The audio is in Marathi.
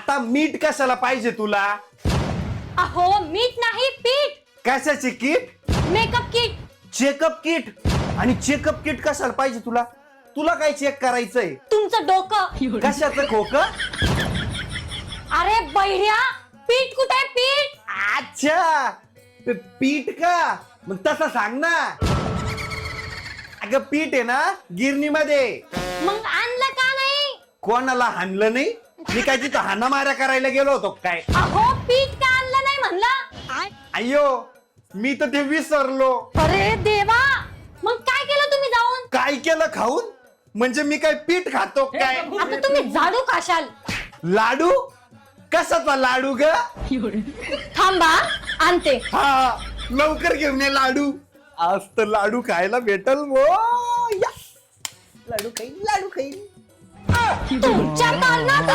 आता मीठ कशाला पाहिजे तुला? अहो मीठ नाही पीठ. कशाची kit? Makeup kit. Checkup kit. आणि चेकअप किट कशाला पाहिजे तुला? तुला काय चेक करायचंय? तुमचं डोकं. कशाचं खोक? अरे बहिऱ्या, पीठ कुठे पीठ? अच्छा, पीठ का? मग तसं सांग ना. अगं पीठ आहे ना गिरणीमध्ये. मग आणलं का नाही? कोणाला हाणलं नाही? मी काय तिथं हाणामाऱ्या करायला गेलो होतो काय? अहो पीठ का आणलं नाही म्हणलं? अय्यो, मी तर ते विसरलो. अरे देवा, मग काय केलं तुम्ही जाऊन? काय केलं खाऊन? म्हणजे मी काय पीठ खातो काय? आता तुम्ही झाडू खाशाल. लाडू? कशाचा लाडू ग? थांबा आणते. हा, लवकर घेऊन ये लाडू. आज तर लाडू खायला भेटल वो. या. लाडू खाईल, लाडू खाईल. तुमच्या कारणात